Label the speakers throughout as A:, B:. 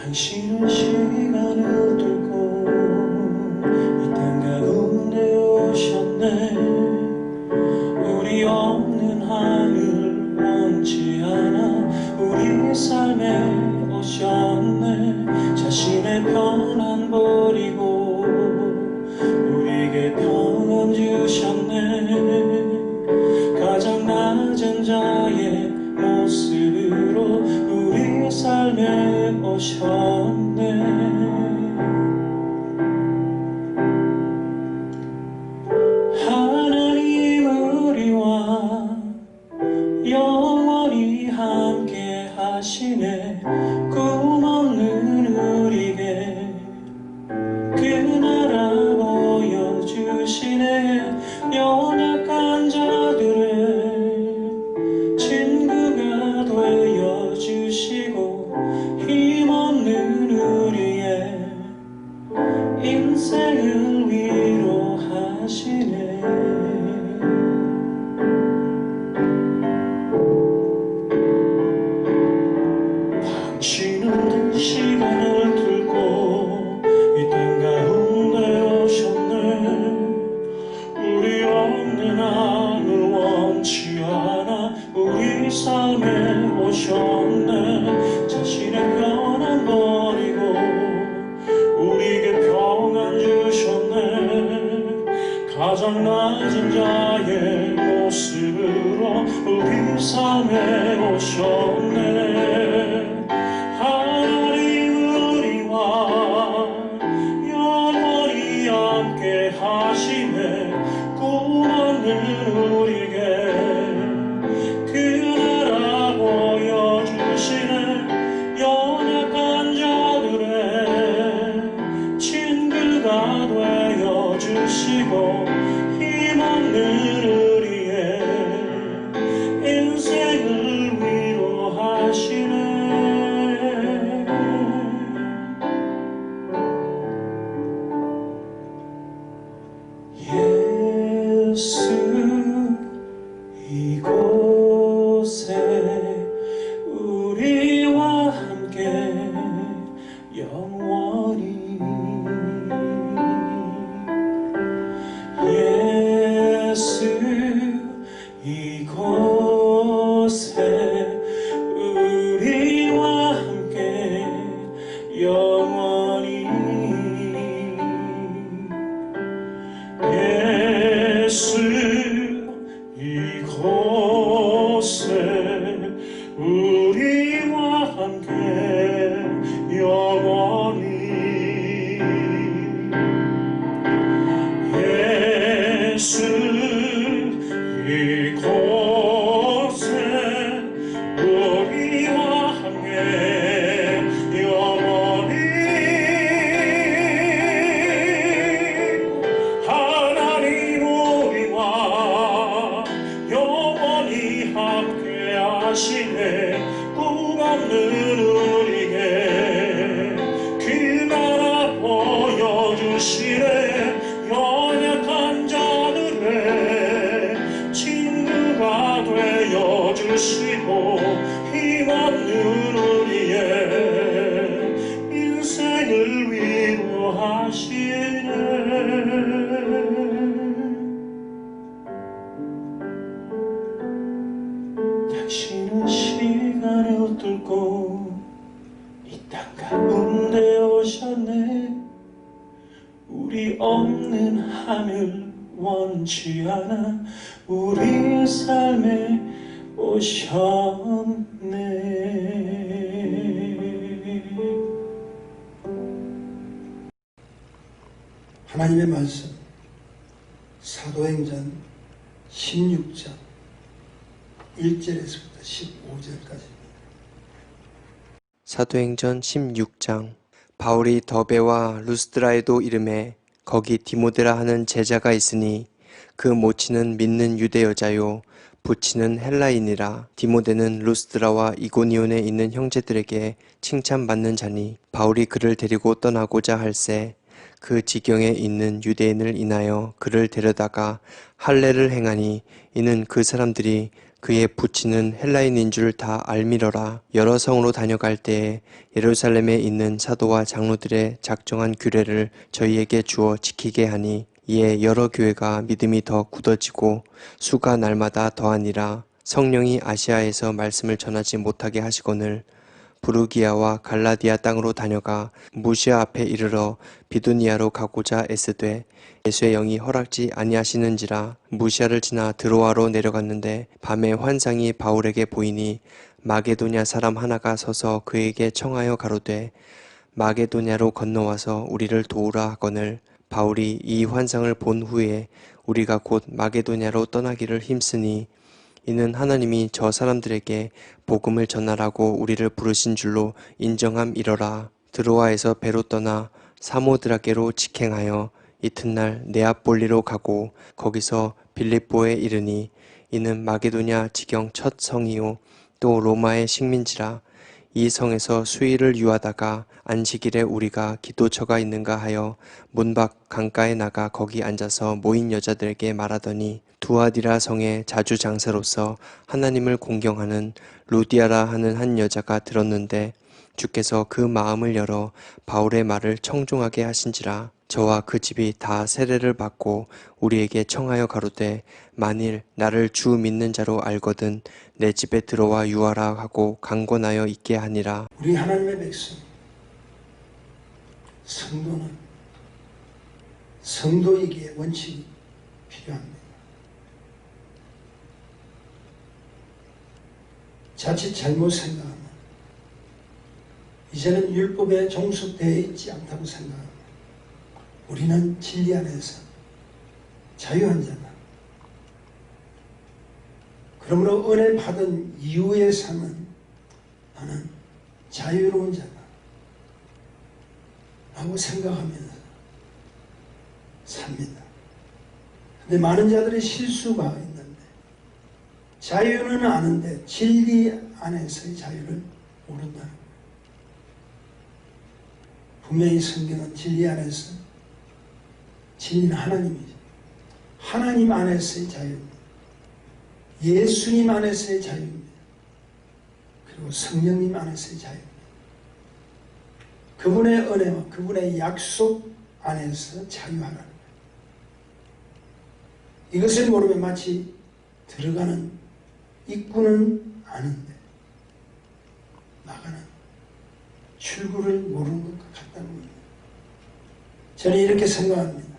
A: 당신은 시간을 뚫고 이 땅 가운데 오셨네. 우리 없는 하늘 원치 않아 우리 삶에 오셨네. 자신의 편안 버리고 우리에게 평안 주셨네. 가장 낮은 자의 모습으로 우리 삶에 오셨네. 하나님 우리와 영원히 함께 하시네. 꿈없는 우리에게 그 나라 보여주시네. 연약한 자들의 친구가 되어주시고 힘없는 우리의 인생을 위로하시네. 당신은 시간을 뚫고 이 땅 가운데 오셨네. 우리 없는 하늘 원치 않아 우리 삶에 오셨네. 자신의 편안 버리고 우리에게 평안 주셨네. 가장 낮은 자의 모습으로 우리 삶에 오셨네. 하나님 우리와 영원히 함께 하시네. 꿈없는 우리에게 그 나라 보여주시네. 연약한 자들의 친구가 되어주시고 힘없는 우리의 인생을 위로하시네. 예수 이곳에 우리와 함께 영원히. 예수 이곳에 우리와 함께 영원히. 예수 이곳에 우리와 함께 영원히. 예수 이곳에 우리와 함께 영원히. 하나님 우리와 영원히 함께 하시네. 꿈없는 우리에게 그 나라 보여주시네. 연약한 자들의 친구가 되어주시고 힘없는 우리의 인생을 위로하시네. 당신은 시간을 뚫고 이 땅 가운데 오셨네. 우리 없는 하늘 원치 않아 우리 삶에 오셨네.
B: 하나님의 말씀 사도행전 16장 1절에서부터 15절까지입니다.
C: 사도행전 16장. 바울이 더베와 루스드라에도 이르매 거기 디모데라 하는 제자가 있으니 그 모친은 믿는 유대 여자요 부친은 헬라인이라. 디모데는 루스드라와 이고니온에 있는 형제들에게 칭찬받는 자니 바울이 그를 데리고 떠나고자 할새 그 지경에 있는 유대인을 인하여 그를 데려다가 할례를 행하니 이는 그 사람들이 그의 부친은 헬라인인 줄 다 알미러라. 여러 성으로 다녀갈 때에 예루살렘에 있는 사도와 장로들의 작정한 규례를 저희에게 주어 지키게 하니 이에 여러 교회가 믿음이 더 굳어지고 수가 날마다 더하니라. 성령이 아시아에서 말씀을 전하지 못하게 하시거늘 부르기아와 갈라디아 땅으로 다녀가 무시아 앞에 이르러 비두니아로 가고자 애쓰되 예수의 영이 허락지 아니하시는지라. 무시아를 지나 드로아로 내려갔는데 밤에 환상이 바울에게 보이니 마게도냐 사람 하나가 서서 그에게 청하여 가로되 마게도냐로 건너와서 우리를 도우라 하거늘 바울이 이 환상을 본 후에 우리가 곧 마게도냐로 떠나기를 힘쓰니 이는 하나님이 저 사람들에게 복음을 전하라고 우리를 부르신 줄로 인정함이러라. 드로아에서 배로 떠나 사모드라게로 직행하여 이튿날 네아폴리로 가고 거기서 빌립보에 이르니 이는 마게도냐 지경 첫 성이요 또 로마의 식민지라. 이 성에서 수일을 유하다가 안식일에 우리가 기도처가 있는가 하여 문밖 강가에 나가 거기 앉아서 모인 여자들에게 말하더니 두아디라 성의 자주 장사로서 하나님을 공경하는 루디아라 하는 한 여자가 들었는데 주께서 그 마음을 열어 바울의 말을 청종하게 하신지라. 저와 그 집이 다 세례를 받고 우리에게 청하여 가로되 만일 나를 주 믿는 자로 알거든 내 집에 들어와 유하라 하고 강권하여 있게 하니라.
B: 우리 하나님의 백성, 성도는 성도에게 원칙이 필요합니다. 자칫 잘못 생각하면 이제는 율법에 종속되어 있지 않다고 생각합니다. 우리는 진리 안에서 자유한 자다. 그러므로 은혜 받은 이후의 삶은 나는 자유로운 자다 라고 생각하면서 삽니다. 근데 많은 자들이 실수가 있는데 자유는 아는데 진리 안에서의 자유를 모른다는 거예요. 분명히 성경은 진리 안에서, 진리는 하나님이죠. 하나님 안에서의 자유입니다. 예수님 안에서의 자유입니다. 그리고 성령님 안에서의 자유입니다. 그분의 은혜와 그분의 약속 안에서 자유하라는 거예요. 이것을 모르면 마치 들어가는 입구는 아는데 나가는 출구를 모르는 것 같다는 겁니다. 저는 이렇게 생각합니다.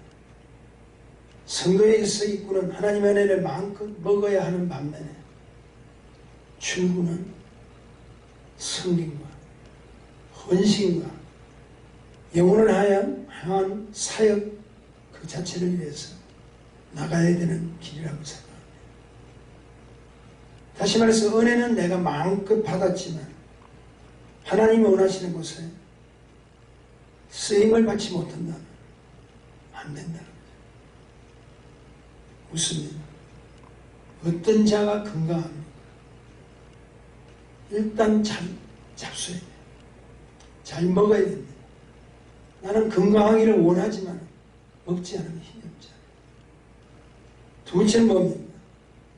B: 성도에 있어 입구는 하나님의 은혜를 마음껏 먹어야 하는 반면에 출구는 성김과 헌신과 영혼을 향한 사역 그 자체를 위해서 나가야 되는 길이라고 생각합니다. 다시 말해서 은혜는 내가 마음껏 받았지만 하나님이 원하시는 곳에 쓰임을 받지 못한다면 안 된다는 거죠. 웃습니다. 어떤 자가 건강합니까? 일단 잘 잡숴야 돼요. 잘 먹어야 됩니다. 나는 건강하기를 원하지만 먹지 않으면 힘이 없잖아요. 두 번째는 뭡니까?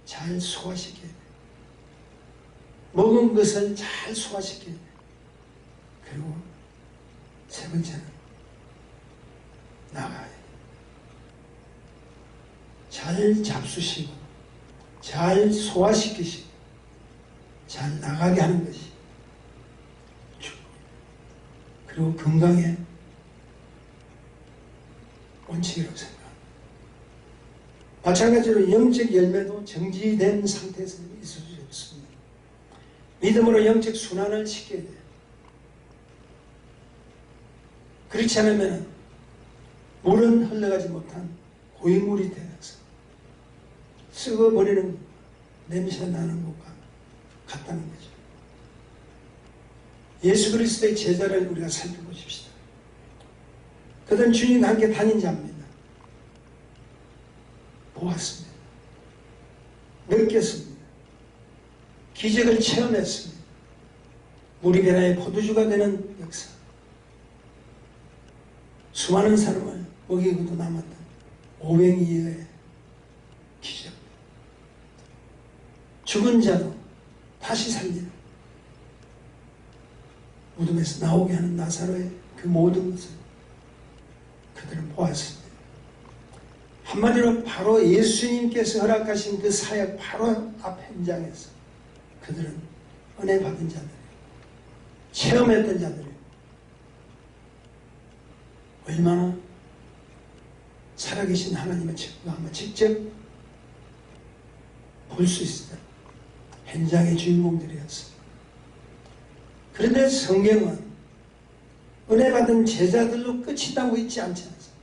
B: 잘 소화시켜야 돼요. 먹은 것을 잘 소화시켜야 돼요. 그리고 세 번째는 나가야 돼요. 잘 잡수시고 잘 소화시키시고 잘 나가게 하는 것이 그리고 건강의 원칙이라고 생각합니다. 마찬가지로 영적 열매도 정지된 상태에서 있을 수 없습니다. 믿음으로 영적 순환을 시켜야 돼요. 그렇지 않으면 물은 흘러가지 못한 고인물이 되어서 썩어버리는 냄새 나는 것과 같다는 거죠. 예수 그리스도의 제자를 우리가 살펴보십시다. 그들은 주님과 함께 다닌 자입니다. 보았습니다. 느꼈습니다. 기적을 체험했습니다. 물이 변화의 포도주가 되는 역사. 수많은 사람을 먹이고도 남았던 500여의 기적. 죽은 자도 다시 살리는 무덤에서 나오게 하는 나사로의 그 모든 것을 그들은 보았습니다. 한마디로 바로 예수님께서 허락하신 그 사역 바로 앞 현장에서 그들은 은혜 받은 자들이에요. 체험했던 자들이에요. 얼마나 살아계신 하나님의 측량을 직접 볼 수 있어요. 현장의 주인공들이었어요. 그런데 성경은 은혜 받은 제자들로 끝이 나고 있지 않지 않습니까?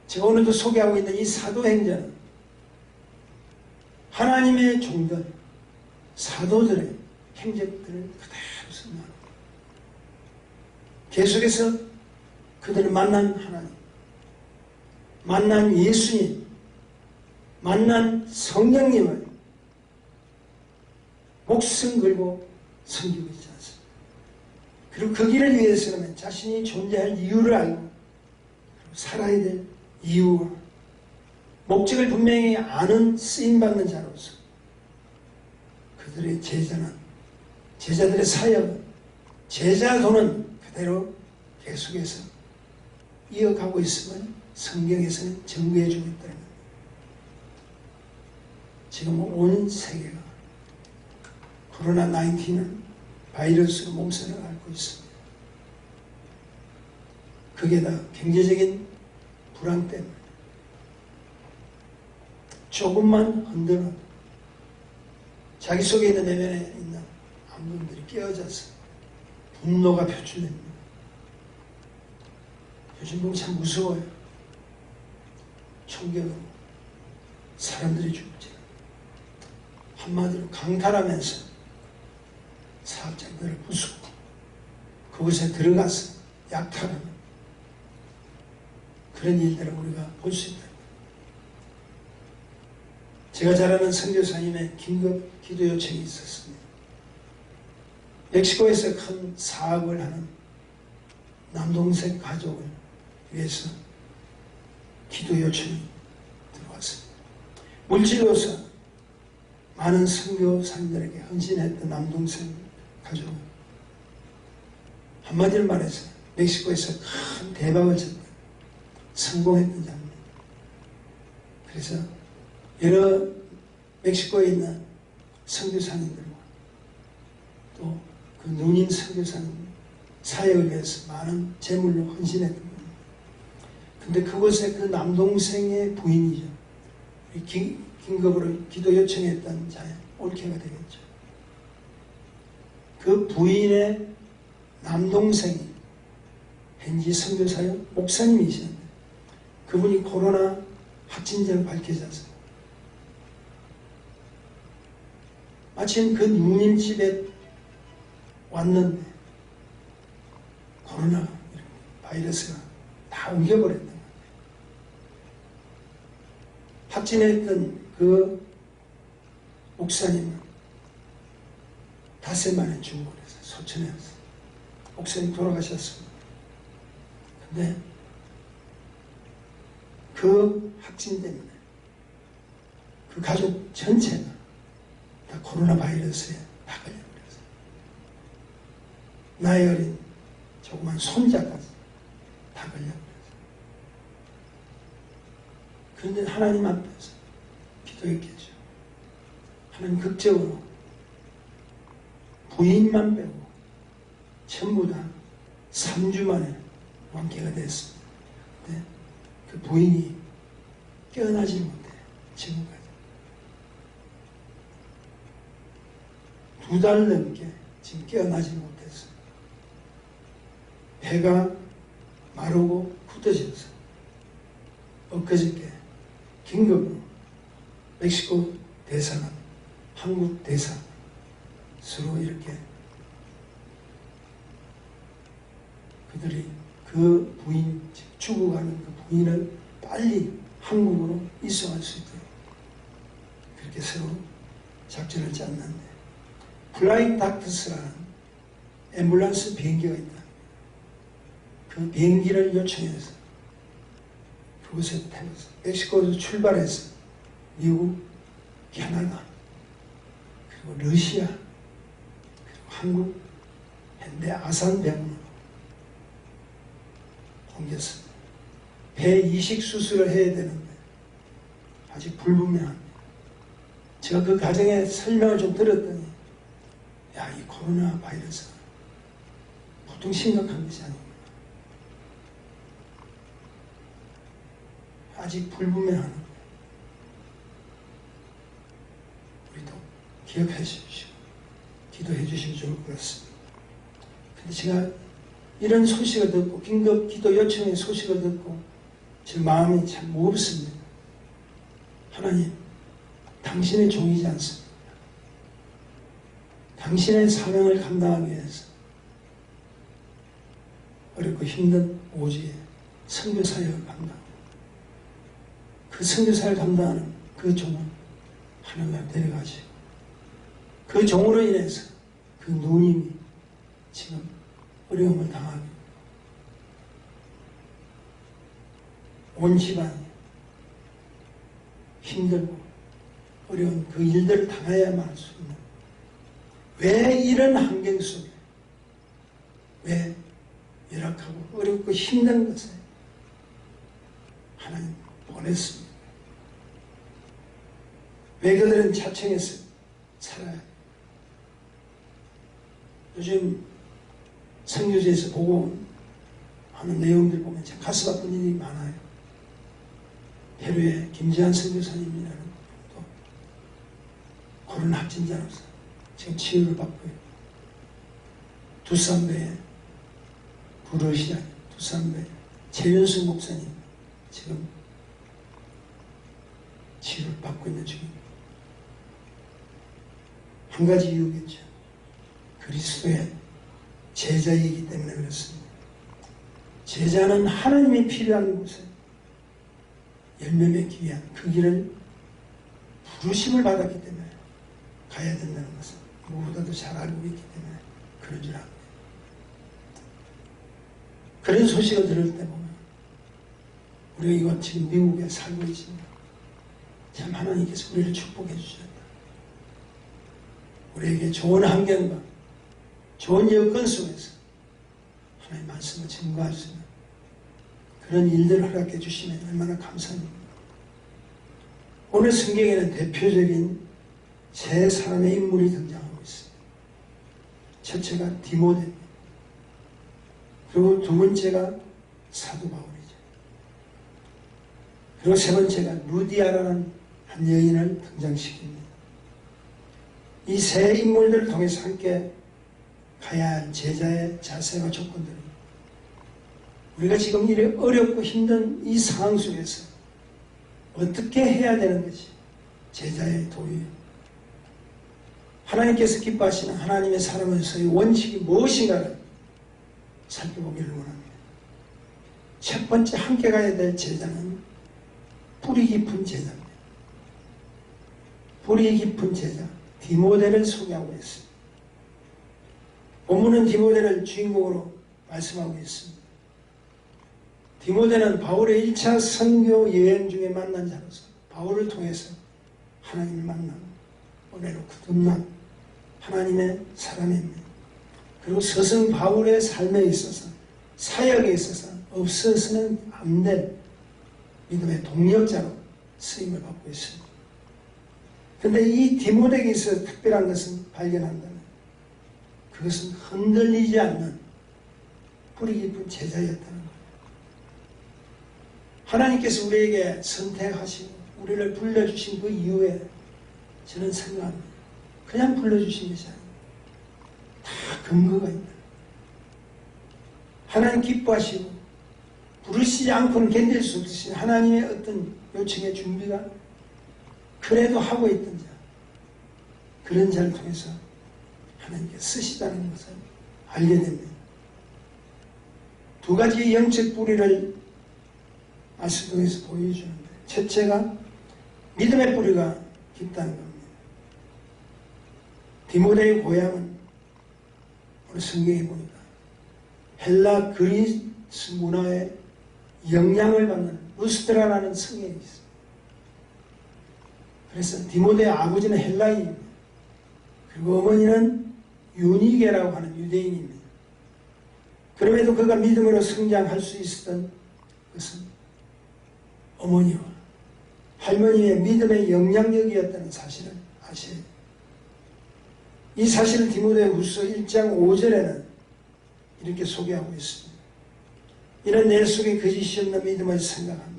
B: 제가 오늘도 소개하고 있는 이 사도행전은 하나님의 종들, 사도들의 행적들을 그대로 선언합니다. 계속해서 그들을 만난 하나님, 만난 예수님, 만난 성령님을 목숨 걸고 섬기고 있지 않습니까? 그리고 그 길을 위해서는 자신이 존재할 이유를 알고 그리고 살아야 될 이유와 목적을 분명히 아는 쓰임받는 자로서 그들의 제자들의 사역은 제자도는 그대로 계속해서 이어가고 있음을 성경에서는 증거해주고 있다는 겁니다. 지금 온 세계가 코로나19는 바이러스로 몸살을 앓고 있습니다. 거기에다 경제적인 불안 때문에 조금만 흔들어도 자기 속에 있는 내면에 있는 암분들이 깨어져서 분노가 표출됩니다. 요즘 보면 참 무서워요. 총격으로 사람들이 죽지. 한마디로 강탈하면서 사업장들을 부수고 그곳에 들어가서 약탈하는 그런 일들을 우리가 볼 수 있다. 제가 잘 아는 선교사님의 긴급 기도 요청이 있었습니다. 멕시코에서 큰 사업을 하는 남동생 가족을 위해서 기도 요청이 들어왔습니다. 물질로서 많은 선교사님들에게 헌신했던 남동생 가족은 한마디로 말해서 멕시코에서 큰 대박을 쳤다. 성공했던 자입니다. 그래서 여러 멕시코에 있는 선교사님들과 또 그 누님 선교사님 사역을 위해서 많은 재물로 헌신했던 겁니다. 근데 그곳에 그 남동생의 부인이죠. 긴급으로 기도 요청했던 자의 올케가 되겠죠. 그 부인의 남동생이 현지 선교사역 목사님이셨는데 그분이 코로나 확진자로 밝혀져서 마침 그 누님 집에 왔는데 코로나 바이러스가 다 옮겨버렸던 거예요. 확진했던 그 목사님은 닷새 만에 중국에서 소천에 왔어요. 목사님 돌아가셨습니다. 근데 그 확진 때문에 그 가족 전체가 다 코로나 바이러스에 다 걸려버렸어요. 나이 어린 조그만 손자까지 다 걸려버렸어요. 그런데 하나님 앞에서 기도했겠죠. 하나님 극적으로 부인만 빼고 전부 다 3주 만에 완쾌가 됐습니다. 근데 그 부인이 깨어나지 못해 지금까지 2달 넘게 지금 깨어나지 못했어요. 배가 마르고 굳어져서 엊그저께 긴급으로 멕시코 대사관, 한국 대사 서로 이렇게 그들이 그 부인, 죽어가는 그 부인을 빨리 한국으로 이송할 수 있도록 그렇게 서로 작전을 짰는데 플라잉 닥터스라는 앰뷸런스 비행기가 있다. 그 비행기를 요청해서 그곳에 태워서 멕시코에서 출발해서 미국 캐나다, 그리고 러시아, 그리고 한국 현대 아산병원으로 옮겼습니다. 폐 이식 수술을 해야 되는데 아직 불분명합니다. 제가 그 가정의 설명을 좀 들었더니 야, 이 코로나 바이러스가 보통 심각한 것이 아닙니다. 아직 불분명한 거예요. 우리도 기억해 주시고 기도해 주시면 좋을 것 같습니다. 근데 제가 이런 소식을 듣고 긴급 기도 요청의 소식을 듣고 제 마음이 참 무겁습니다. 하나님, 당신의 종이지 않습니다. 당신의 사명을 감당하기 위해서 어렵고 힘든 오지에 선교사역을 감당하고 그 선교사를 감당하는 그 종을 하나님을 데려가시고 그 종으로 인해서 그 누님이 지금 어려움을 당하고 온 집안이 힘들고 어려운 그 일들을 당해야만 할 수 있는 왜 이런 환경 속에 왜 열악하고 어렵고 힘든 것에 하나님 보냈습니다. 왜 그들은 자청해서 살아야 요즘 선교지에서 보고 하는 내용들 보면 참 가슴 아픈 일이 많아요. 페루의 김지한 선교사님이라는 또 코로나 확진자로서 지금 치유를 받고 있고 두산베의 부르시아 두산베 최윤승 목사님 지금 치유를 받고 있는 중입니다. 한 가지 이유겠죠. 그리스도의 제자이기 때문에 그렇습니다. 제자는 하나님이 필요한 곳에 열매 맺기 위한 그 길을 부르심을 받았기 때문에 가야 된다는 것을 무엇보다도 잘 알고 있기 때문에 그런 줄 압니다. 그런 소식을 들을 때 보면 우리가 이건 지금 미국에 살고 있습니다. 참 하나님께서 우리를 축복해 주셨다. 우리에게 좋은 환경과 좋은 여건 속에서 하나님의 말씀을 증거할 수 있는 그런 일들을 허락해 주시면 얼마나 감사합니다. 오늘 성경에는 대표적인 세 사람의 인물이 등장하고 있습니다. 첫째가 디모데입니다. 그리고 두 번째가 사도 바울이죠. 그리고 세 번째가 루디아라는 한 여인을 등장시킵니다. 이 세 인물들을 통해서 함께 가야 할 제자의 자세와 조건들이 우리가 지금 이렇게 어렵고 힘든 이 상황 속에서 어떻게 해야 되는 것이 제자의 도리예요. 하나님께서 기뻐하시는 하나님의 사람으로서의 원칙이 무엇인가를 살펴보기를 원합니다. 첫 번째 함께 가야 될 제자는 뿌리 깊은 제자입니다. 뿌리 깊은 제자 디모데를 소개하고 있습니다. 본문은 디모데를 주인공으로 말씀하고 있습니다. 디모데는 바울의 1차 선교 여행 중에 만난 자로서 바울을 통해서 하나님을 만나고 은혜로 거듭난 하나님의 사람입니다. 그리고 스승 바울의 삶에 있어서 사역에 있어서 없어서는 안 될 믿음의 동력자로 쓰임을 받고 있습니다. 그런데 이 디모데에게 있어서 특별한 것은 발견한다면 그것은 흔들리지 않는 뿌리 깊은 제자였다는 거예요. 하나님께서 우리에게 선택하시고 우리를 불러주신 그 이후에 저는 생각합니다. 그냥 불러주신 것이 아닙니다. 다 근거가 있다. 하나님 기뻐하시고 부르시지 않고는 견딜 수 없으신 하나님의 어떤 요청의 준비가 그래도 하고 있던 자, 그런 자를 통해서 하나님께 쓰시다는 것을 알게 됩니다. 두 가지의 영적 뿌리를 말씀 통해서 보여주는데 첫째가 믿음의 뿌리가 깊다는 겁니다. 디모데의 고향은 오늘 성경에 보니까 헬라 그리스 문화의 영향을 받는 루스드라라는 성에 있습니다. 그래서 디모데의 아버지는 헬라인입니다. 그리고 어머니는 유니게라고 하는 유대인입니다. 그럼에도 그가 믿음으로 성장할 수 있었던 것은 어머니와 할머니의 믿음의 영향력이었다는 사실을 아셔야 됩니다. 이 사실을 디모데후서 1장 5절에는 이렇게 소개하고 있습니다. 이는 내 속에 거짓이 없는 믿음을 생각합니다.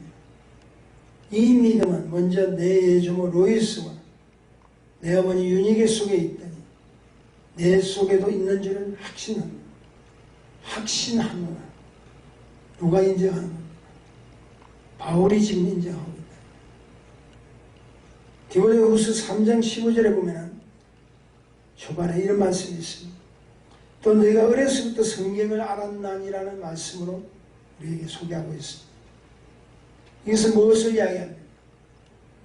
B: 이 믿음은 먼저 내 예조모 로이스와 내 어머니 유니게 속에 있더니 내 속에도 있는 줄을 확신합니다. 확신하노라. 누가 인정하는 겁니까? 바울이 지금 인정하고 있다. 디모데후서 3장 15절에 보면 초반에 이런 말씀이 있습니다. 또 너희가 어려서부터 성경을 알았나니라는 말씀으로 우리에게 소개하고 있습니다. 이것은 무엇을 이야기합니까?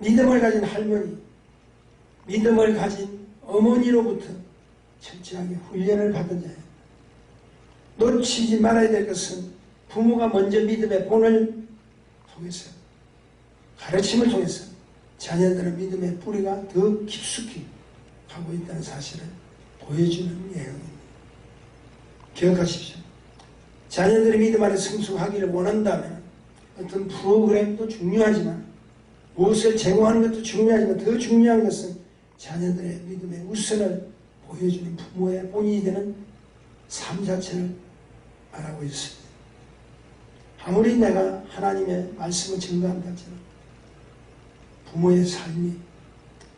B: 믿음을 가진 할머니, 믿음을 가진 어머니로부터 철저하게 훈련을 받은 자예요. 놓치지 말아야 될 것은 부모가 먼저 믿음의 본을 통해서 가르침을 통해서 자녀들의 믿음의 뿌리가 더 깊숙이 가고 있다는 사실을 보여주는 내용입니다. 기억하십시오. 자녀들의 믿음 안에 성숙하기를 원한다면 어떤 프로그램도 중요하지만 무엇을 제공하는 것도 중요하지만 더 중요한 것은 자녀들의 믿음의 우선을 보여주는 부모의 본인이 되는 삶 자체를 말하고 있습니다. 아무리 내가 하나님의 말씀을 증거한다 할지라도 부모의 삶이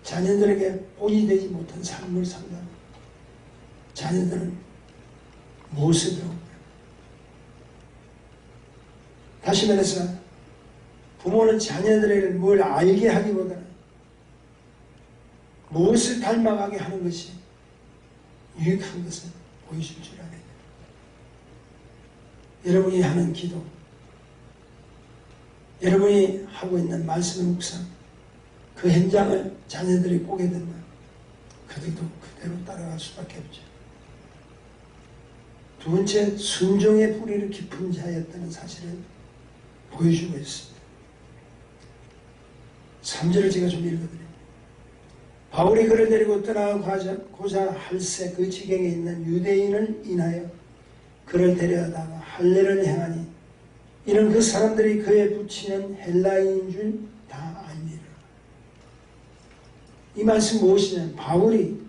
B: 자녀들에게 본이 되지 못한 삶을 산다면 자녀들은 무엇을 배웁니까? 다시 말해서 부모는 자녀들에게 뭘 알게 하기보다는 무엇을 닮아가게 하는 것이 유익한 것을 보여줄 줄 알아야 돼요. 여러분이 하는 기도, 여러분이 하고 있는 말씀의 묵상, 그 현장을 자녀들이 보게 된다. 그들도 그대로 따라갈 수밖에 없죠. 두 번째, 순종의 뿌리를 깊은 자였다는 사실을 보여주고 있습니다. 3절을 제가 좀 읽어드립니다. 바울이 그를 데리고 떠나고자 할새 그 지경에 있는 유대인을 인하여 그를 데려다가 할례를 행하니 이는 그 사람들이 그에 붙이는 헬라인인 줄 다 알미라. 이 말씀 무엇이냐면 바울이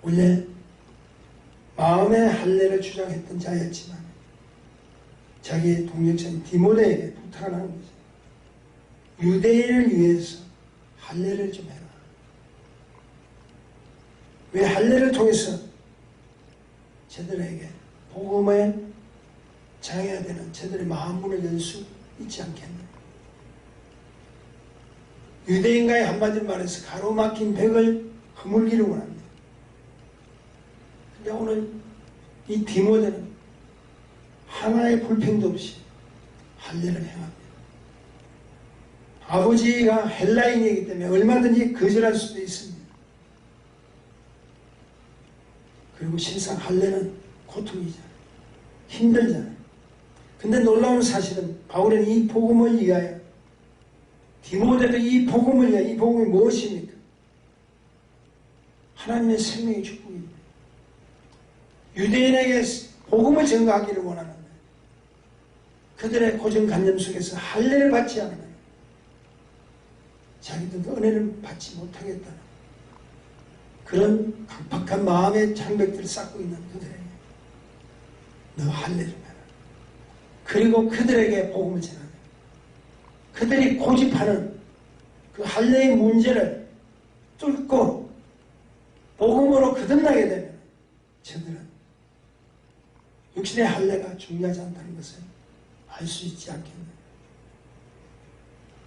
B: 원래 마음의 할례를 주장했던 자였지만 자기의 동역자인 디모데에게 부탁을 하는 거죠. 유대인을 위해서 할례를 좀 해라. 왜 할례를 통해서 저들에게 복음에 장애가 되는 저들의 마음문을 열 수 있지 않겠나. 유대인과의 한마디로 말해서 가로막힌 벽을 허물기를 원합니다. 근데 오늘 이 디모데는 하나의 불평도 없이 할례를 행합니다. 아버지가 헬라인이기 때문에 얼마든지 거절할 수도 있습니다. 그리고 실상 할례는 고통이잖아요. 힘들잖아요. 근데 놀라운 사실은 바울은 이 복음을 위하여 디모데도 이 복음을 위하여 이 복음이 무엇입니까? 하나님의 생명의 축복입니다. 유대인에게 복음을 전가하기를 원하는데 그들의 고정관념 속에서 할례를 받지 않으면 자기들도 은혜를 받지 못하겠다는 그런 강팍한 마음의 장벽들을 쌓고 있는 그들에게 너 할례를 해라. 그리고 그들에게 복음을 전하라. 그들이 고집하는 그 할례의 문제를 뚫고 복음으로 거듭나게 되면 저들은 육신의 할례가 중요하지 않다는 것을 알 수 있지 않겠나.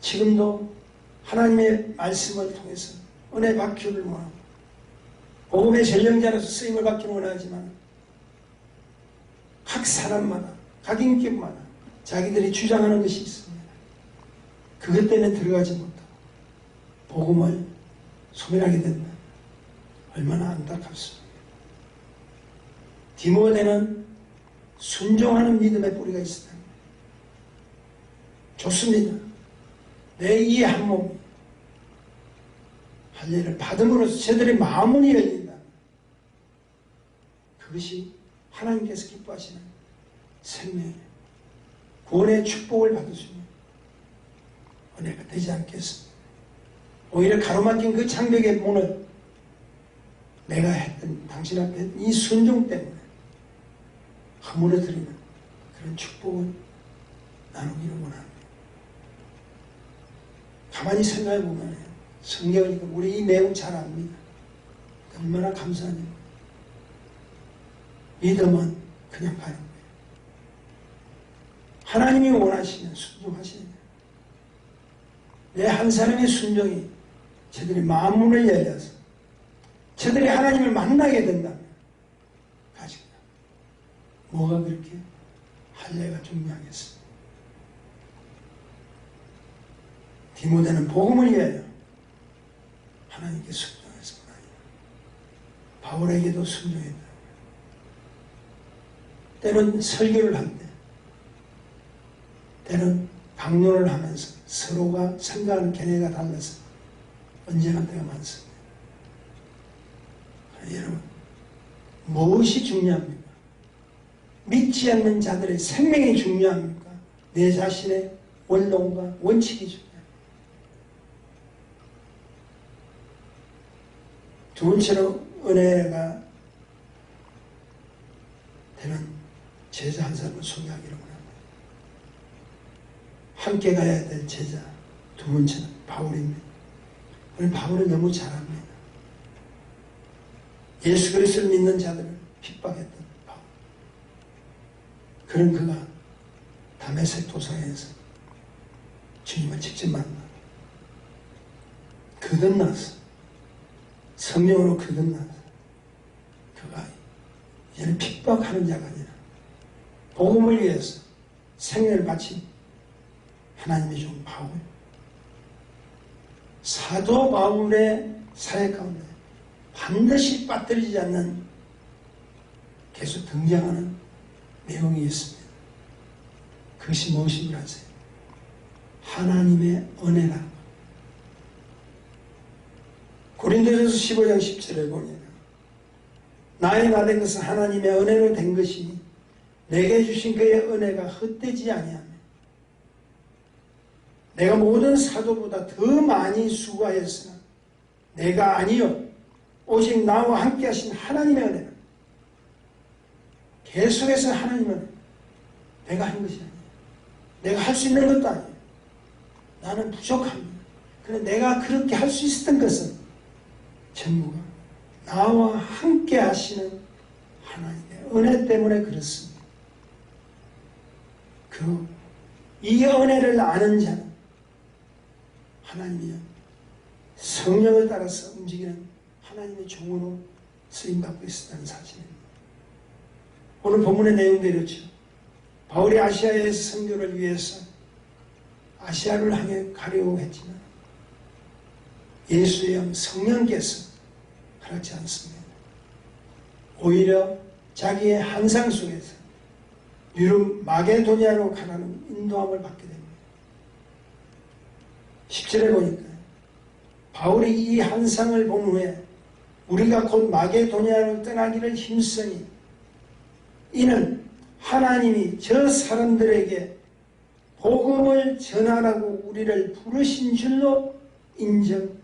B: 지금도 하나님의 말씀을 통해서 은혜 받기를 원하고 복음의 전령자로서 쓰임을 받기를 원하지만 각 사람마다 각 인격마다 자기들이 주장하는 것이 있습니다. 그것 때문에 들어가지 못하고 복음을 소멸하게 된다. 얼마나 안타깝습니까? 디모데는 순종하는 믿음의 뿌리가 있었다. 좋습니다. 내 이 한 몸이 할례를 받음으로써 저들의 마음문이 열린다. 그것이 하나님께서 기뻐하시는 생명의 구원의 축복을 받을 수 있는 은혜가 되지 않겠습니다. 오히려 가로막힌 그 장벽의 문을 내가 했던 당신 앞에 했던 이 순종 때문에 허물어뜨리는 그런 축복을 나누기를 원합니다. 가만히 생각해 보면 성경이니까 우리 이 내용 잘 압니다. 얼마나 감사합니다. 믿음은 그냥 가는 거예요. 하나님이 원하시면 순종하시는 거예요. 내 한 사람의 순종이 저들의 마음문을 열려서 저들이 하나님을 만나게 된다면 가지고 뭐가 그렇게 할례가 중요하겠습니까? 디모데는 복음을 위하여 하나님께 순종했습니다. 바울에게도 순종했다. 때는 설교를 할 때, 때는 강론을 하면서 서로가 생각하는 견해가 달라서 언쟁할 때가 많습니다. 여러분, 무엇이 중요합니까? 믿지 않는 자들의 생명이 중요합니까? 내 자신의 원론과 원칙이 중요합니까? 두 번째로 은혜가 되는 제자 한 사람을 소개하기를 원합니다. 함께 가야 될 제자 두 번째는 바울입니다. 우리 바울은 너무 잘합니다. 예수 그리스도를 믿는 자들을 핍박했던 바울. 그런 그가 다메섹 도상에서 주님을 직접 만나 거듭나서 성령으로 거듭나서 그가 이제는 핍박하는 자가 아니라 복음을 위해서 생명을 바친 하나님의 종 바울. 사도 바울의 사회 가운데 반드시 빠뜨리지 않는 계속 등장하는 내용이 있습니다. 그것이 무엇인지 아세요? 하나님의 은혜라. 고린도전서 15장 17절에 보면 나의 받은 것은 하나님의 은혜로 된 것이니 내게 주신 그의 은혜가 헛되지 아니하며 내가 모든 사도보다 더 많이 수고하였으나 내가 아니요 오직 나와 함께 하신 하나님의 은혜라. 계속해서 하나님의 은혜. 내가 한 것이 아니에요. 내가 할 수 있는 것도 아니에요. 나는 부족합니다. 그런데 내가 그렇게 할 수 있었던 것은 전부가 나와 함께 하시는 하나님의 은혜 때문에 그렇습니다. 이 은혜를 아는 자는 하나님이요 성령을 따라서 움직이는 하나님의 종으로 쓰임받고 있었다는 사실입니다. 오늘 본문의 내용도 이렇죠. 바울이 아시아에서 선교를 위해서 아시아를 향해 가려고 했지만 예수의 영 성령께서 그렇지 않습니다. 오히려 자기의 환상 속에서 유럽 마게도니아로 가라는 인도함을 받게 됩니다. 10절에 보니까 바울이 이 환상을 본 후에 우리가 곧 마게도니아로 떠나기를 힘쓰니 이는 하나님이 저 사람들에게 복음을 전하라고 우리를 부르신 줄로 인정합니다.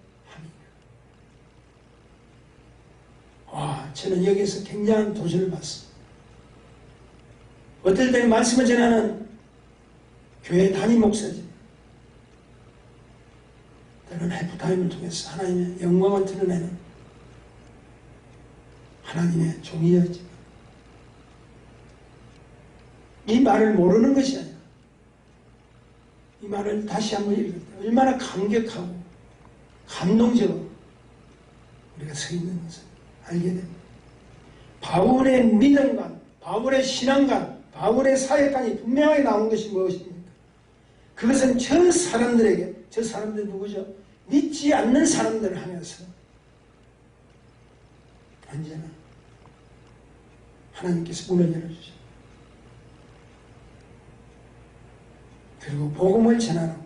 B: 저는 여기서 굉장한 도전을 받습니다. 어떨 때는 말씀을 전하는 교회 담임 목사지 때로는 해프타임을 통해서 하나님의 영광을 드러내는 하나님의 종이었지만 이 말을 모르는 것이 아니라 이 말을 다시 한번 읽을 때 얼마나 감격하고 감동적으로 우리가 서 있는 것을 알게 됩니다. 바울의 믿음과 바울의 신앙과 바울의 사역관이 분명하게 나온 것이 무엇입니까? 그것은 저 사람들 누구죠? 믿지 않는 사람들을 하면서 언제나 하나님께서 문을 열어주죠. 그리고 복음을 전하라고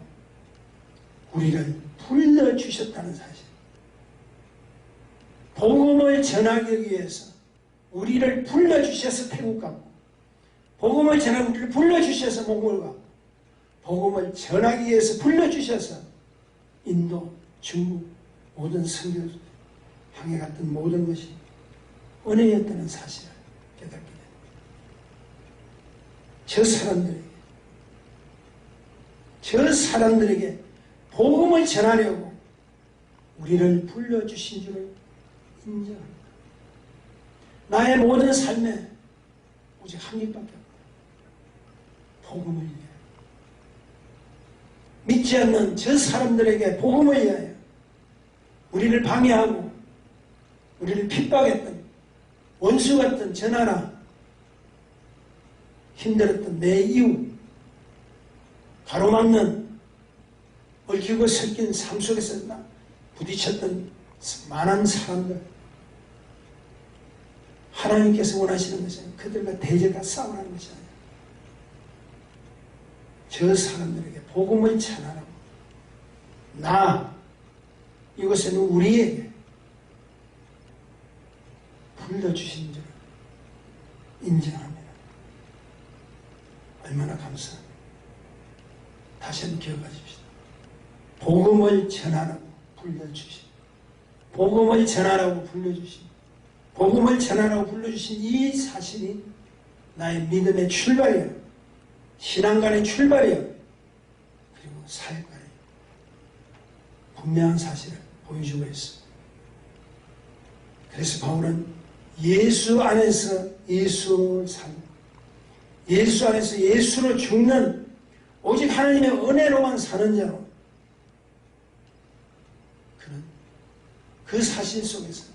B: 우리를 불러주셨다는 사실. 복음을 전하기 위해서 우리를 불러주셔서 태국 갔고, 복음을 전하기 우리를 불러주셔서 몽골 갔고, 복음을 전하기 위해서 불러주셔서 인도, 중국, 모든 선교 향해 갔던 모든 것이 은혜였다는 사실을 깨닫게 됩니다. 저 사람들에게 복음을 전하려고 우리를 불러주신 줄을 인정합니다. 나의 모든 삶에 오직 한 길밖에 없다. 복음을 위해. 믿지 않는 저 사람들에게 복음을 위하여 우리를 방해하고 우리를 핍박했던 원수 같은 저 나라, 힘들었던 내 이웃, 가로막는 얽히고 섞인 삶 속에서 부딪혔던 많은 사람들, 하나님께서 원하시는 것은 그들과 대적과 싸우라는 것이 아니에요. 저 사람들에게 복음을 전하라고. 이것은 우리에게 불러주신 줄 인정합니다. 얼마나 감사합니다. 다시 한번 기억하십시오. 복음을 전하라고 불러주신, 복음을 전하라고 불러주신, 복음을 전하라고 불러주신 이 사실이 나의 믿음의 출발이야. 신앙간의 출발이야. 그리고 사역간의 분명한 사실을 보여주고 있습니다. 그래서 바울은 예수 안에서 예수를 살고, 예수 안에서 예수로 죽는 오직 하나님의 은혜로만 사는 자로, 그는 그 사실 속에서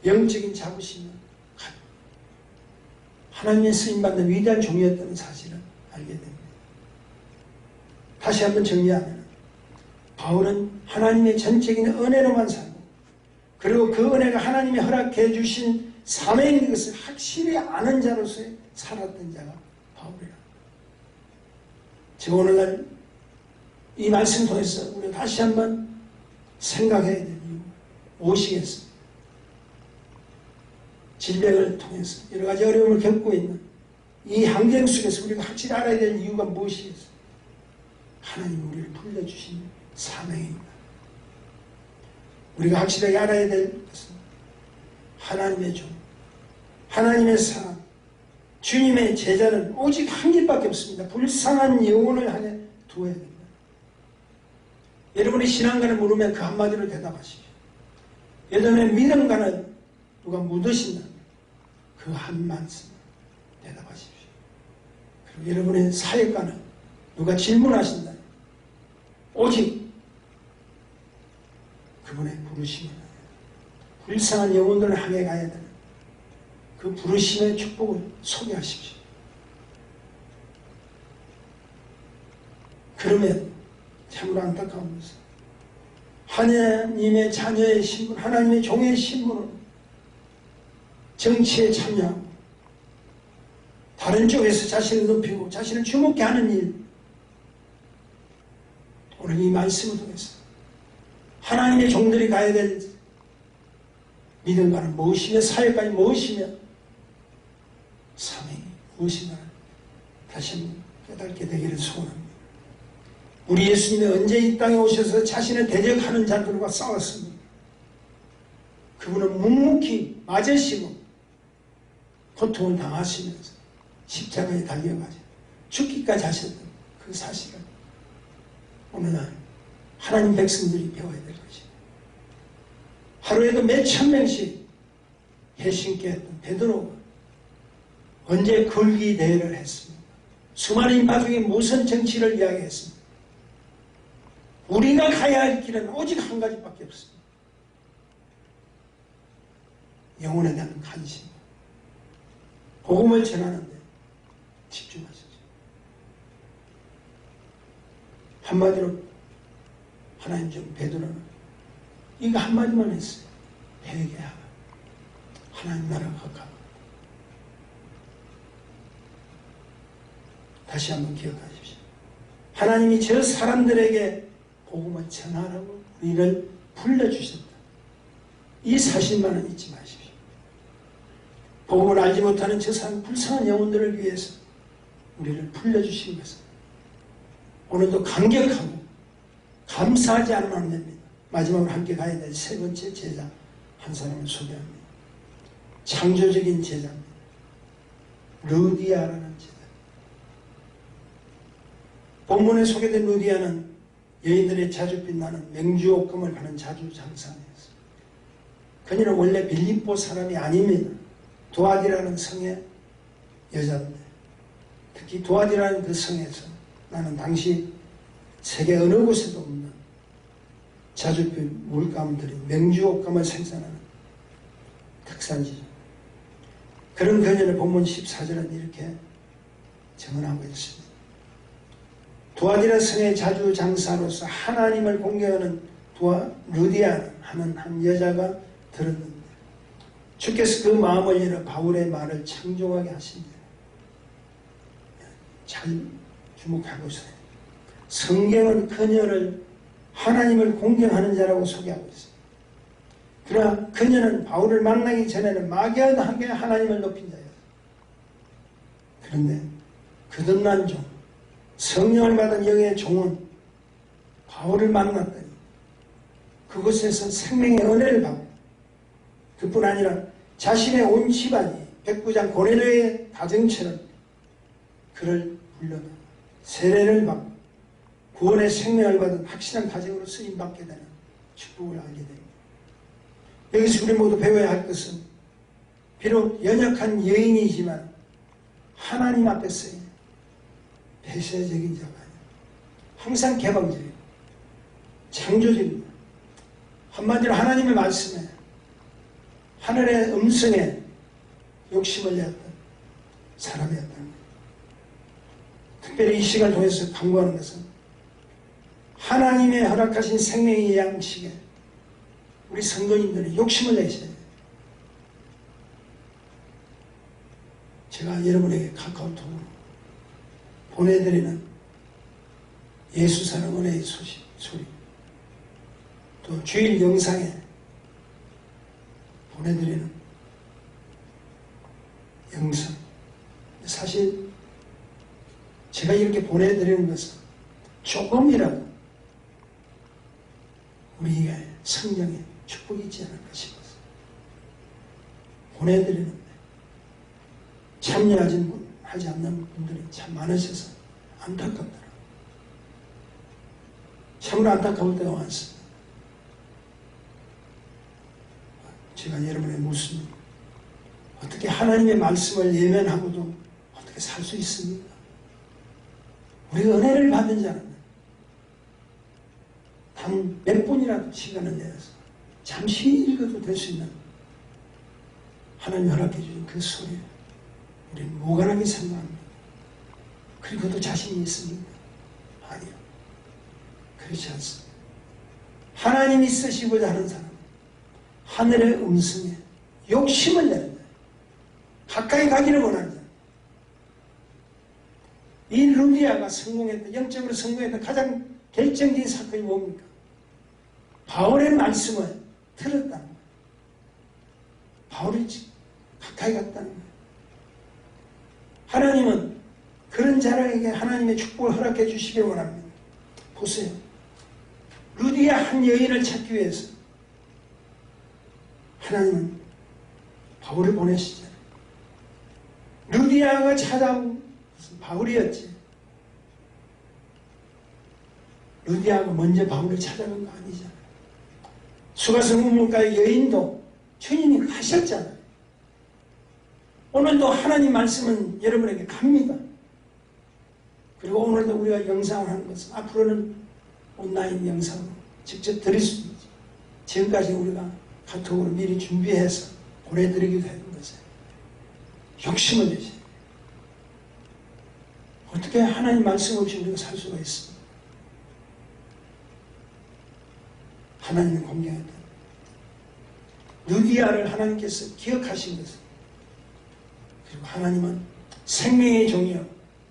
B: 영적인 자부심을 가지고 하나님의 쓰임받는 위대한 종이었다는 사실을 알게 됩니다. 다시 한번 정리하면 바울은 하나님의 전적인 은혜로만 살고, 그리고 그 은혜가 하나님이 허락해 주신 사명인 것을 확실히 아는 자로서 살았던 자가 바울이라. 제가 오늘날 이 말씀 통해서 우리가 다시 한번 생각해야 될 이유 무엇이겠습니까? 질병을 통해서 여러 가지 어려움을 겪고 있는 이 환경 속에서 우리가 확실히 알아야 될 이유가 무엇이겠습니까? 하나님 우리를 불러주신 사명입니다. 우리가 확실하게 알아야 될 것은 하나님의 종, 하나님의 사람, 주님의 제자는 오직 한 길밖에 없습니다. 불쌍한 영혼을 향해 두어야 됩니다. 여러분이 신앙관을 물으면 그 한마디로 대답하십시오. 여러분의 믿음관을 누가 묻으신다면 그 한 말씀을 대답하십시오. 그리고 여러분의 사역관은 누가 질문하신다면 오직 그분의 부르심을, 불쌍한 영혼들을 향해 가야 되는 그 부르심의 축복을 소개하십시오. 그러면 참으로 안타까운 것은 하나님의 자녀의 신분, 하나님의 종의 신분으로 정치에 참여하고 다른 쪽에서 자신을 높이고 자신을 주목케 하는 일, 오늘 이 말씀을 통해서 하나님의 종들이 가야 될 믿음과는 무엇이며 사역까지 무엇이며 사명이 무엇인가 다시 한번 깨닫게 되기를 소원합니다. 우리 예수님이 언제 이 땅에 오셔서 자신을 대적하는 자들과 싸웠습니까? 그분은 묵묵히 맞으시고 고통을 당하시면서 십자가에 달려가서 죽기까지 하셨던 그 사실을 오늘날 하나님 백성들이 배워야 될 것입니다. 하루에도 몇천 명씩 회심케 했던 베드로가 언제 걸기 대회를 했습니까? 수많은 인파 중에 무슨 정치를 이야기했습니까? 우리가 가야 할 길은 오직 한 가지밖에 없습니다. 영혼에 대한 관심, 복음을 전하는데 집중하시죠. 한마디로 하나님 좀 베드로는 이거 한마디만 했어요. 회개하라. 하나님 나라가 가까워. 다시 한번 기억하십시오. 하나님이 저 사람들에게 복음을 전하라고 우리를 불러주셨다. 이 사실만은 잊지 마십시오. 복음을 알지 못하는 저 세상 불쌍한 영혼들을 위해서 우리를 불러주신 것은 오늘도 감격하고 감사하지 않으면 안 됩니다. 마지막으로 함께 가야 될 세 번째 제자 한 사람을 소개합니다. 창조적인 제자입니다. 루디아라는 제자. 본문에 소개된 루디아는 여인들의 자주 빛나는 맹주옥금을 파는 자주장사였습니다. 그녀는 원래 빌립보 사람이 아닙니다. 도아디라는 성의 여자인데, 특히 도아디라는 그 성에서 나는 당시 세계 어느 곳에도 없는 자주빛 물감들이 맹주옥금을 생산하는 특산지죠. 그런 그녀를 본문 14절은 이렇게 증언하고 있습니다. 도아디라 성의 자주장사로서 하나님을 공경하는 루디아는 하는 한 여자가 들었는데 주께서 그 마음을 열어 바울의 말을 청종하게 하십니다. 잘 주목하고 있어요. 성경은 그녀를 하나님을 공경하는 자라고 소개하고 있어요. 그러나 그녀는 바울을 만나기 전에는 막연하게 하나님을 높인 자였어요. 그런데 거듭난 종, 성령을 받은 영의 종은 바울을 만났더니 그곳에서 생명의 은혜를 받고, 그뿐 아니라 자신의 온 집안이 백부장 고넬료의 가정처럼 그를 불러다 세례를 받고 구원의 생명을 받은 확실한 가정으로 쓰임받게 되는 축복을 알게 됩니다. 여기서 우리 모두 배워야 할 것은 비록 연약한 여인이지만 하나님 앞에서의 폐쇄적인 자가 아니라 항상 개방적이고 창조적입니다. 한마디로 하나님의 말씀에, 하늘의 음성에 욕심을 내었던 사람이었다는 거예요. 특별히 이 시간을 통해서 강구하는 것은 하나님의 허락하신 생명의 양식에 우리 성도님들이 욕심을 내셔야 돼요. 제가 여러분에게 카카오톡으로 보내드리는 예수사랑 은혜의 소리, 또 주일 영상에 보내드리는 영상, 사실 제가 이렇게 보내드리는 것은 조금이라도 우리의 성경에 축복이 있지 않을까 싶어서 보내드리는데 하지 않는 분들이 참 많으셔서 안타깝더라고요. 참으로 안타까울 때가 많습니다. 제가 여러분의 묻습니다. 어떻게 하나님의 말씀을 예면하고도 어떻게 살 수 있습니까? 우리가 은혜를 받은 자는 단 몇 분이라도 시간을 내서 잠시 읽어도 될 수 있는 하나님이 허락해 주신 그 소리에 우리는 무관하게 생각합니다. 그리고도 자신이 있습니까? 아니요. 그렇지 않습니다. 하나님이 쓰시고자 하는 사람은 하늘의 음성에 욕심을 내는 자예요. 가까이 가기를 원하는 자예요. 이 루디아가 성공했던, 영적으로 성공했던 가장 결정적인 사건이 뭡니까? 바울의 말씀을 들었다는 거예요. 바울이 가까이 갔다는 거예요. 하나님은 그런 자에게 하나님의 축복을 허락해 주시길 원합니다. 보세요. 루디아 한 여인을 찾기 위해서 하나님은 바울을 보내시잖아요. 루디아가 찾아온 것은 바울이었지. 루디아가 먼저 바울을 찾아간 거 아니잖아요. 수가성 문문가의 여인도 주님이 가셨잖아요. 오늘도 하나님 말씀은 여러분에게 갑니다. 그리고 오늘도 우리가 영상을 하는 것은 앞으로는 온라인 영상으로 직접 드릴 수 있죠. 지금까지 우리가 카톡으로 미리 준비해서 보내드리기도 했는 것에 욕심을 내세요. 어떻게 하나님 말씀 없이 우리가 살 수가 있습니까? 하나님을 공경했다. 루디아를 하나님께서 기억하신 것은, 그리고 하나님은 생명의 종이요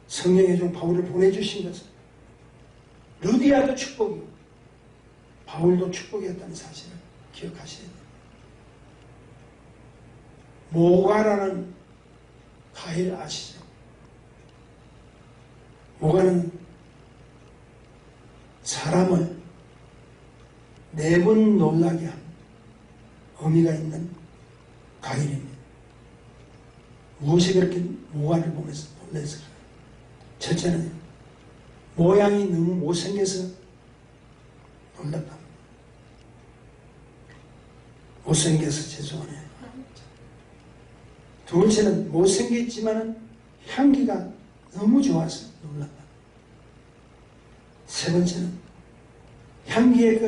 B: 성령의 종 바울을 보내주신 것은 루디아도 축복이고 바울도 축복이었다는 사실을 기억하셔야 돼요. 모가라는 과일 아시죠? 모가는 사람을 4번 놀라게 한 의미가 있는 과일입니다. 무엇이 그렇게 모가를 보면서 놀랐을까요? 첫째는 모양이 너무 못생겨서 놀랐다. 못생겨서 죄송하네요. 두 번째는 못생겼지만 향기가 너무 좋아서 놀랐다. 세 번째는 향기에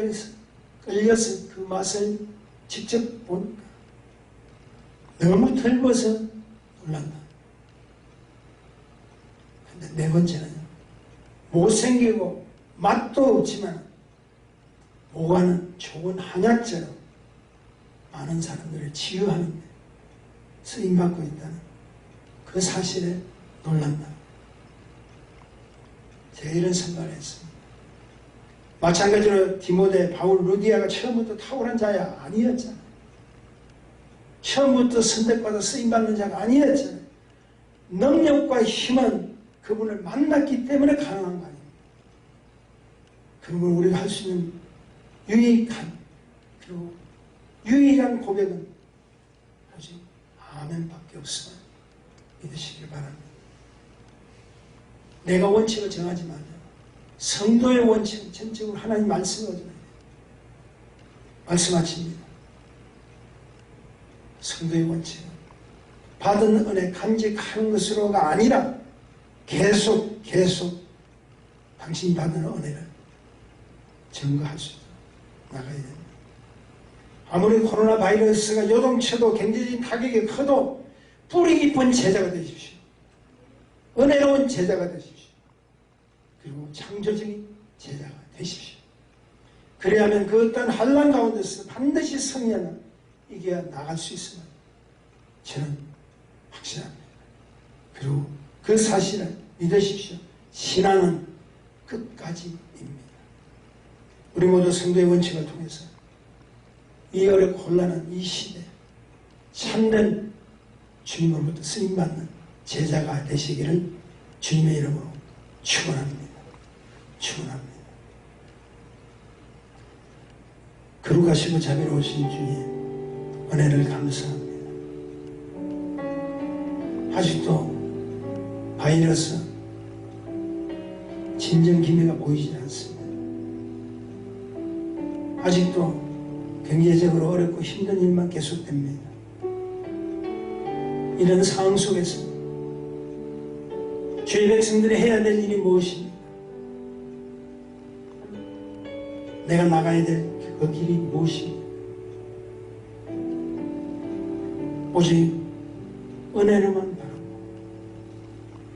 B: 끌려서 그 맛을 직접 보니까 너무 덜어서 놀란다. 근데 네 번째는요, 못생기고 맛도 없지만 모가는 좋은 한약재로 많은 사람들을 치유하는 데 쓰임받고 있다는 그 사실에 놀란다. 제가 이런 생각을 했습니다. 마찬가지로 디모데, 바울, 루디아가 처음부터 탁월한 자야 아니었잖아요. 처음부터 선택받아 쓰임받는 자가 아니었잖아요. 능력과 힘은 그분을 만났기 때문에 가능한 거 아닙니까? 그러면 우리가 할 수 있는 유익한 그리고 유일한 고백은 오직 아멘밖에 없음을 믿으시길 바랍니다. 내가 원칙을 정하지 말아요. 성도의 원칙은 전적으로 하나님 말씀을 가지고 말씀하십니다. 성도의 원칙은 받은 은혜 간직하는 것으로가 아니라 계속 당신이 받은 은혜를 증거할 수 있도록 나가야 됩니다. 아무리 코로나 바이러스가 요동쳐도 경제적인 타격이 커도 뿌리 깊은 제자가 되십시오. 은혜로운 제자가 되십시오. 그리고 창조적인 제자가 되십시오. 그래야만 그 어떤 환난 가운데서 반드시 승리하는 이겨야 나갈 수 있음을 저는 확신합니다. 그리고 그 사실을 믿으십시오. 신앙은 끝까지입니다. 우리 모두 성도의 원칙을 통해서 이 어렵고 혼란한 이 시대 참된 주님으로부터 쓰임받는 제자가 되시기를 주님의 이름으로 축원합니다. 축원합니다. 거룩하시고 자비로우신 주님 은혜를 감사합니다. 아직도 바이러스 진정 기미가 보이지 않습니다. 아직도 경제적으로 어렵고 힘든 일만 계속됩니다. 이런 상황 속에서 주의 백성들이 해야 될 일이 무엇입니까? 내가 나가야 될 그 길이 무엇입니까? 오직 은혜로만 바라고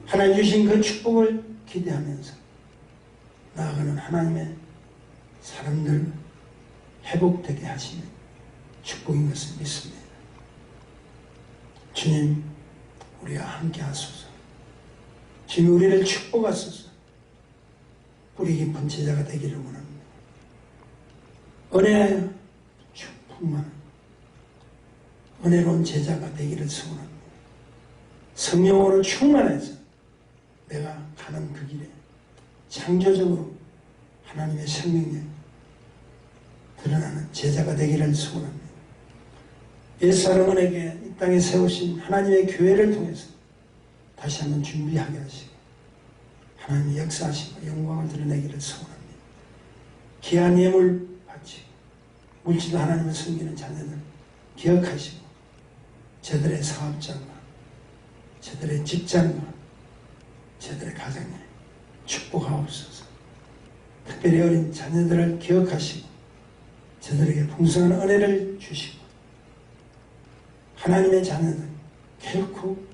B: 하나님 주신 그 축복을 기대하면서 나아가는 하나님의 사람들 회복되게 하시는 축복인 것을 믿습니다. 주님, 우리와 함께 하소서. 주님, 우리를 축복하소서. 뿌리 깊은 제자가 되기를 원합니다. 은혜하여 충만한 은혜로운 제자가 되기를 소원합니다. 성령으로 충만해서 내가 가는 그 길에 창조적으로 하나님의 생명력 드러나는 제자가 되기를 소원합니다. 옛사람에게 이 땅에 세우신 하나님의 교회를 통해서 다시 한번 준비하게 하시고 하나님의 역사하시고 영광을 드러내기를 소원합니다. 귀한 예물 바치고 물질도 하나님을 섬기는 자녀들 기억하시고 저들의 사업장과 저들의 직장과 저들의 가정에 축복하옵소서. 특별히 어린 자녀들을 기억하시고 저들에게 풍성한 은혜를 주시고 하나님의 자녀들 결코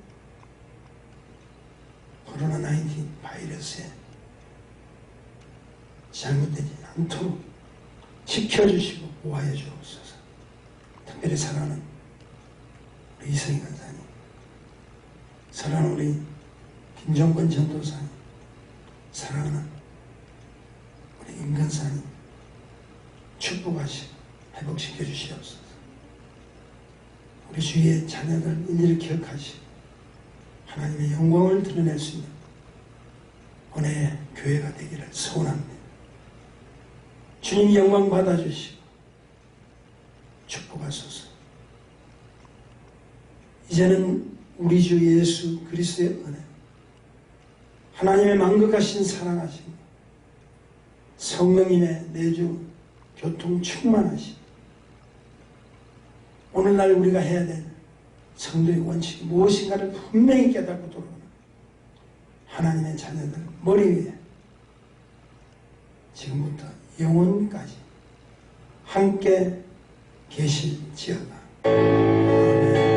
B: 코로나19 바이러스에 잘못되지 않도록 지켜주시고 보호하여 주옵소서. 특별히 사랑하는 우리 이성희 간사님, 사랑하는 우리 김종권 전도사님, 사랑하는 우리 임 간사님 축복하시고 회복시켜 주시옵소서. 우리 주위의 자녀들 일일이 기억하시고 하나님의 영광을 드러낼 수 있는 은혜의 교회가 되기를 소원합니다. 주님이 영광 받아주시고 축복하소서. 이제는 우리 주 예수 그리스도의 은혜, 하나님의 만극하신 사랑하심, 성령님의 내주 교통 충만하심, 오늘날 우리가 해야 될 성도의 원칙이 무엇인가를 분명히 깨닫고 돌아오는 하나님의 자녀들 머리 위에 지금부터 영원까지 함께 계실지어다. 아멘.